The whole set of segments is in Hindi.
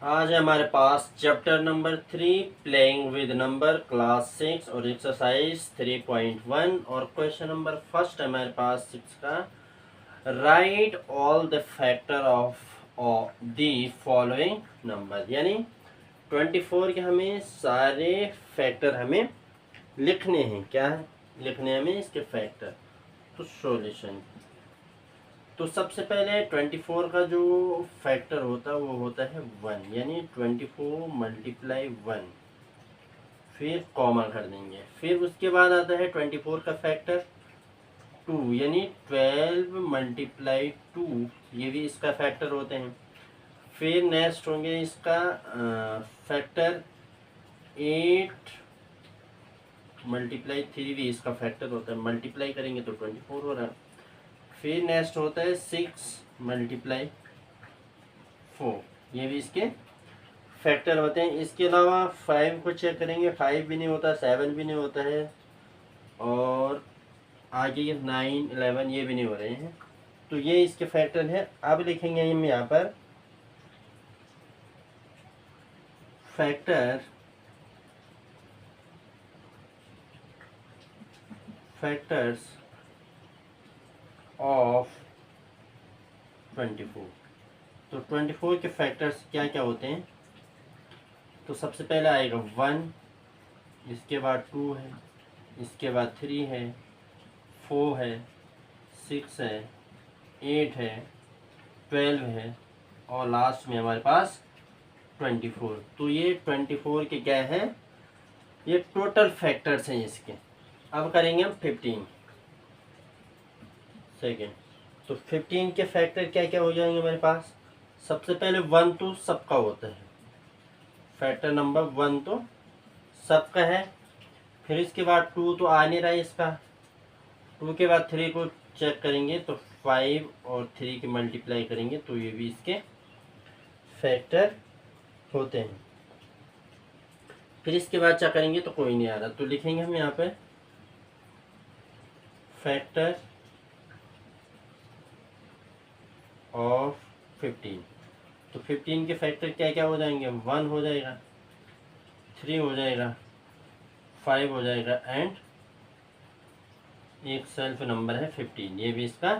आज है हमारे पास chapter number 3 playing with number class 6 और एक्सरसाइज 3.1 और क्वेश्चन नंबर फर्स्ट है हमारे पास 6 का। Right all the factor of the following number, यानी 24 के हमें सारे फैक्टर हमें लिखने हैं। क्या है लिखने हमें इसके फैक्टर। तो सॉल्यूशन, तो सबसे पहले 24 का जो फैक्टर होता है वो होता है 1, यानी 24 मल्टीप्लाई 1, फिर कॉमा कर देंगे। फिर उसके बाद आता है 24 का फैक्टर 2, यानी 12 मल्टीप्लाई 2, ये भी इसका फैक्टर होते हैं। फिर नेक्स्ट होंगे इसका फैक्टर 8 मल्टीप्लाई 3 भी इसका फैक्टर होता है, मल्टीप्लाई करेंगे तो 24 हो रहा है। फिर नेक्स्ट होता है 6 मल्टीप्लाई 4, ये भी इसके फैक्टर होते हैं। इसके अलावा 5 को चेक करेंगे, 5 भी नहीं होता, 7 भी नहीं होता है, और आगे ये 9 11 ये भी नहीं हो रहे हैं। तो ये इसके फैक्टर है। अब लिखेंगे हम यहाँ पर फैक्टर्स ऑफ 24। तो 24 के फैक्टर्स क्या क्या होते हैं। तो सबसे पहले आएगा 1, इसके बाद 2 है, इसके बाद 3 है, 4 है, 6 है, 8 है, 12 है, और लास्ट में हमारे पास 24। तो ये 24 के क्या है, ये टोटल फैक्टर्स हैं इसके। अब करेंगे हम 15 सेकेंड। तो 15 के फैक्टर क्या क्या हो जाएंगे हमारे पास। सबसे पहले 1 तो सबका होता है, फैक्टर नंबर 1 तो सबका है। फिर इसके बाद 2 तो आ नहीं रहा है इसका। 2 के बाद 3 को चेक करेंगे तो 5 और 3 की मल्टीप्लाई करेंगे तो ये भी इसके फैक्टर होते हैं। फिर इसके बाद क्या करेंगे तो कोई नहीं आ रहा, तो लिखेंगे हम यहाँ पे फैक्टर ऑफ 15। तो 15 के फैक्टर क्या क्या हो जाएंगे, 1 हो जाएगा, 3 हो जाएगा, 5 हो जाएगा, एंड एक सेल्फ नंबर है 15, ये भी इसका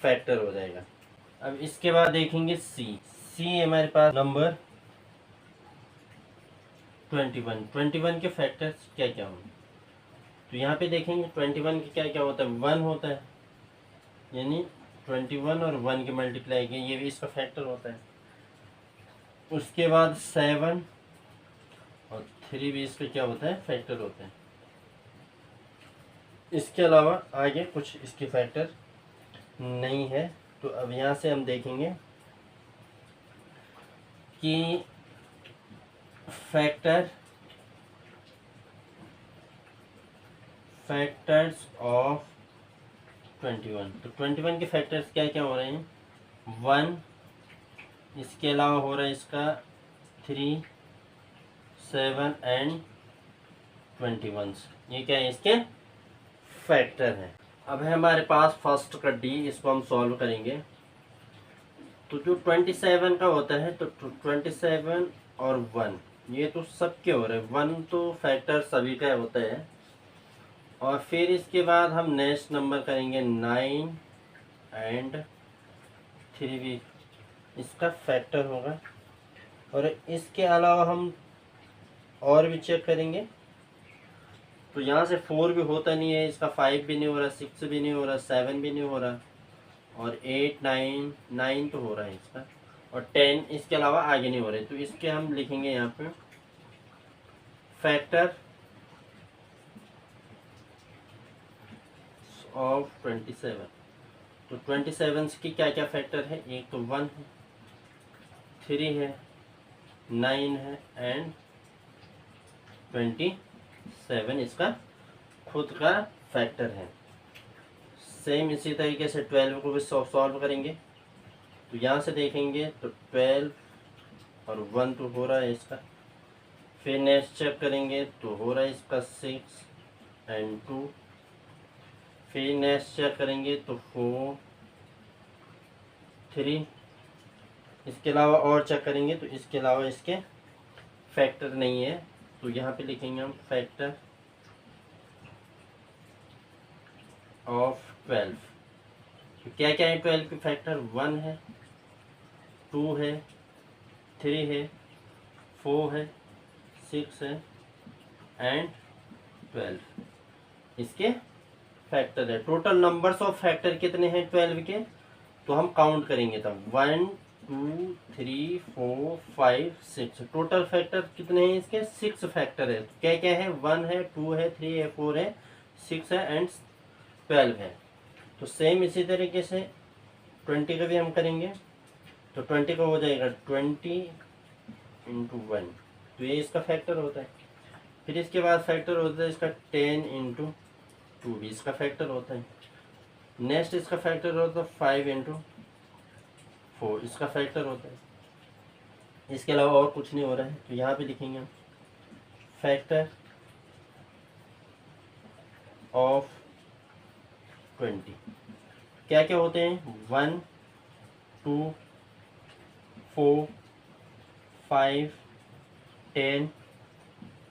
फैक्टर हो जाएगा। अब इसके बाद देखेंगे सी हमारे पास नंबर 21 के फैक्टर्स क्या क्या होंगे। तो यहाँ पे देखेंगे 21 के क्या क्या होता है, 1 होता है, यानी 21 और 1 के मल्टीप्लाई किए, ये भी इसका फैक्टर होता है। उसके बाद 7 और 3 भी इसका क्या होता है, फैक्टर होता है। इसके अलावा आगे कुछ इसके फैक्टर नहीं है। तो अब यहाँ से हम देखेंगे कि फैक्टर्स ऑफ 21। तो 21 के फैक्टर्स क्या क्या हो रहे हैं, 1, इसके अलावा हो रहा है इसका 3, 7 एंड 21, ये क्या है इसके फैक्टर हैं। अब है हमारे पास फर्स्ट का डी, इसको हम सॉल्व करेंगे। तो जो 27 का होता है, तो 27 और 1 ये तो सबके हो रहे हैं, 1 तो फैक्टर सभी का होता है। और फिर इसके बाद हम नेक्स्ट नंबर करेंगे 9 एंड 3 भी इसका फैक्टर होगा। और इसके अलावा हम और भी चेक करेंगे। तो यहाँ से 4 भी होता नहीं है इसका, 5 भी नहीं हो रहा, 6 भी नहीं हो रहा, 7 भी नहीं हो रहा, और 8 9 तो हो रहा है इसका, और 10 इसके अलावा आगे नहीं हो रहे। तो इसके हम लिखेंगे यहाँ पे फैक्टर ऑफ 27। तो 27 की क्या क्या फैक्टर है, एक तो 1 है, 3 है, 9 है, एंड 27 इसका खुद का फैक्टर है। सेम इसी तरीके से 12 को भी सॉल्व करेंगे। तो यहाँ से देखेंगे तो 12 और 1 तो हो रहा है इसका। फिर नेक्स्ट चेक करेंगे तो हो रहा है इसका 6 एंड 2। फिर नेक्स्ट चेक करेंगे तो 4 3, इसके अलावा और चेक करेंगे तो इसके अलावा इसके फैक्टर नहीं है, तो यहाँ पे लिखेंगे हम फैक्टर ऑफ 12। तो क्या क्या है 12 के फैक्टर? 1 है, 2 है, 3 है, 4 है, 6 है एंड 12 इसके फैक्टर है। टोटल नंबर्स ऑफ फैक्टर कितने हैं 12 के? तो हम काउंट करेंगे तब 1 2 3 4 5 6। टोटल फैक्टर कितने हैं इसके? 6 फैक्टर है। क्या क्या है? 1 है, 2 है, 3 है, 4 है, 6 है एंड 12 है। तो सेम इसी तरीके से 20 का भी हम करेंगे। तो 20 का हो जाएगा 20 इंटू 1, तो ये इसका फैक्टर होता है। फिर इसके बाद फैक्टर होता है इसका 10 इंटू 2, भी इसका फैक्टर होता है। नेक्स्ट इसका फैक्टर होता है 5 इंटू 4, इसका फैक्टर होता है। इसके अलावा और कुछ नहीं हो रहा है, तो यहाँ पे लिखेंगे हम फैक्टर ऑफ 20। क्या क्या होते हैं? 1 2 4 5 10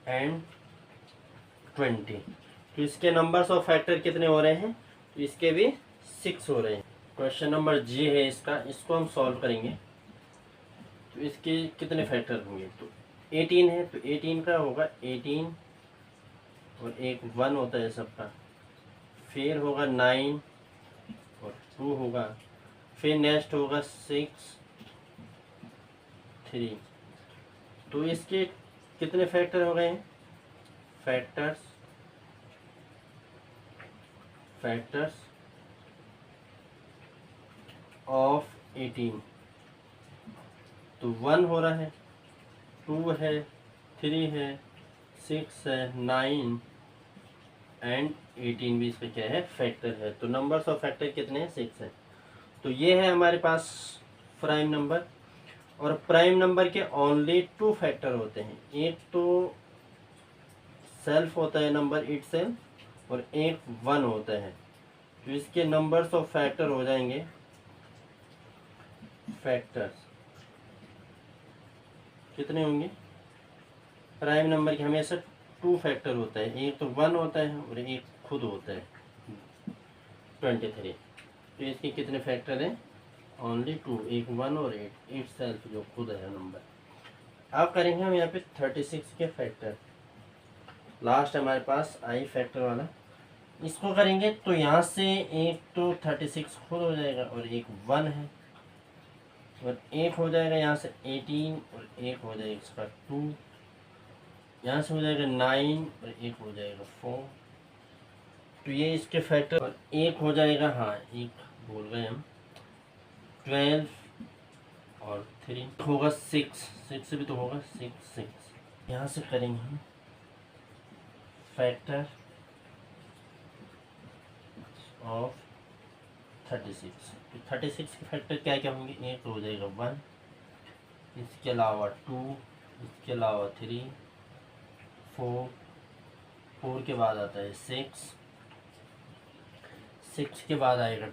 एंड 20। तो इसके नंबर्स ऑफ फैक्टर कितने हो रहे हैं? तो इसके भी 6 हो रहे हैं। क्वेश्चन नंबर जी है इसका, इसको हम सॉल्व करेंगे। तो इसके कितने फैक्टर होंगे? तो 18 है, तो 18 का होगा 18 और एक 1 होता है सबका, फिर होगा 9 और 2 होगा, फिर नेक्स्ट होगा 6 3। तो इसके कितने फैक्टर हो गए हैं? Factors of 18। तो 1 हो रहा है, 2 है, 3 है, 6 है, 9 एंड 18 भी इसका क्या है? फैक्टर है। तो नंबर्स ऑफ फैक्टर कितने हैं? 6 है। तो ये है हमारे पास प्राइम नंबर। और प्राइम नंबर के ओनली 2 फैक्टर होते हैं। एक तो सेल्फ होता है नंबर इट सेल्फ, और एक 1 होता है। तो इसके नंबर्स ऑफ फैक्टर हो जाएंगे फैक्टर्स कितने होंगे? प्राइम नंबर के हमेशा 2 फैक्टर होता है, एक तो 1 होता है और एक खुद होता है 23। तो इसके कितने फैक्टर हैं? ओनली 2, एक 1 और एक इट सेल्फ जो खुद है नंबर। अब करेंगे हम यहाँ पे 36 के फैक्टर। लास्ट हमारे पास आई फैक्टर वाला, इसको करेंगे तो यहाँ से एक तो 36 खुद हो जाएगा और एक 1 है, और एक हो जाएगा यहाँ से 18 और एक हो जाएगा इसका 2, यहाँ से हो जाएगा 9 और एक हो जाएगा 4। तो ये इसके फैक्टर, और एक हो जाएगा, हाँ एक भूल गए हम, 12 और 3 होगा 6 से भी तो होगा 6। यहाँ से करेंगे हम फैक्टर ऑफ 36। तो 36 के फैक्टर क्या क्या होंगे? एक हो जाएगा 1, इसके अलावा 2, इसके अलावा 3 4 के बाद आता है 6 के बाद आएगा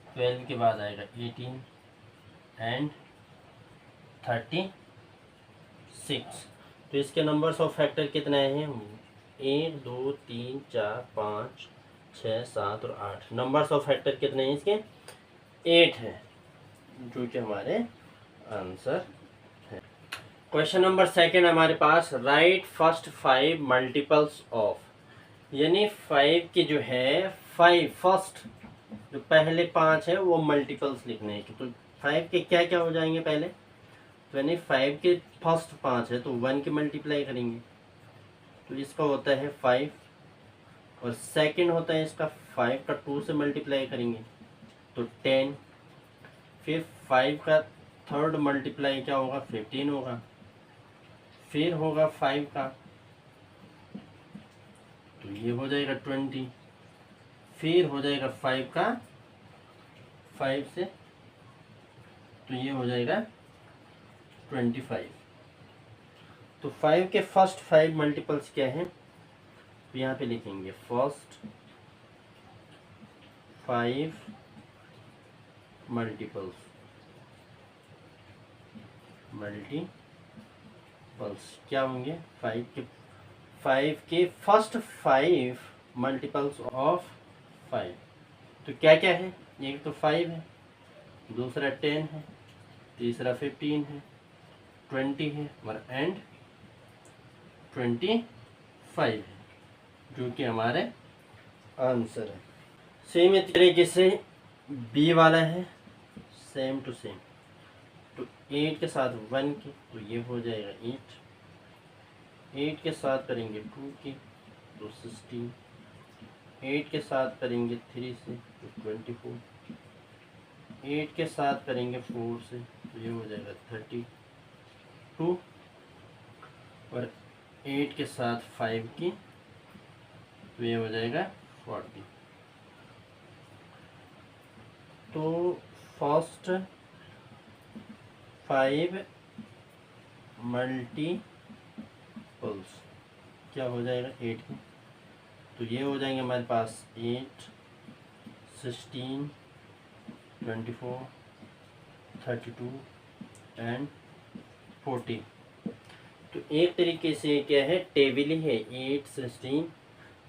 12 के बाद आएगा 18 एंड 36। तो इसके नंबर्स ऑफ फैक्टर कितने हैं? 1 2 3 4 5 6 7 और 8। नंबर्स ऑफ फैक्टर कितने हैं इसके? 8 है, जो कि हमारे आंसर है। क्वेश्चन नंबर सेकंड हमारे पास, राइट फर्स्ट 5 मल्टीपल्स ऑफ, यानी 5 के जो है 5 फर्स्ट जो पहले 5 है वो मल्टीपल्स लिखने हैं। तो 5 के क्या क्या हो जाएंगे पहले? तो यानी 5 के फर्स्ट 5 है तो 1 के मल्टीप्लाई करेंगे, तो इसका होता है 5, और सेकंड होता है इसका 5 का 2 से मल्टीप्लाई करेंगे तो 10, फिर 5 का थर्ड मल्टीप्लाई क्या होगा? 15 होगा, फिर होगा 5 का, तो ये हो जाएगा 20, फिर हो जाएगा 5 का 5 से, तो ये हो जाएगा 25। तो 5 के फर्स्ट 5 मल्टीपल्स क्या हैं? तो यहाँ पे लिखेंगे फर्स्ट 5 मल्टीपल्स। मल्टीपल्स क्या होंगे, 5 के फर्स्ट 5 मल्टीपल्स ऑफ 5। तो क्या क्या है, एक तो 5 है, दूसरा 10 है, तीसरा 15 है, 20 है और एंड 25 है, जो कि हमारे आंसर है। सेम इस तरीके से बी वाला है, सेम टू सेम। तो 8 के साथ 1 की तो ये हो जाएगा 8 के साथ करेंगे 2 की तो 16, 8 के साथ करेंगे 3 से तो 24, 8 के साथ करेंगे 4 से तो ये हो जाएगा 32 और 8 के साथ 5 की तो ये हो जाएगा 40। तो फर्स्ट 5 मल्टीपल्स क्या हो जाएगा 8 की, तो ये हो जाएंगे हमारे पास 8, 16, 24, 32 एंड 40। तो एक तरीके से क्या है, टेबल ही है 8, 16,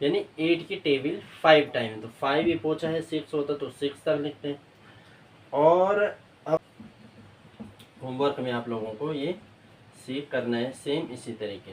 यानी 8 की टेबल 5 टाइम। तो 5 ये पोछा है 6 होता तो 6 तक लिखते हैं। और अब होमवर्क में आप लोगों को ये सीख करना है सेम इसी तरीके।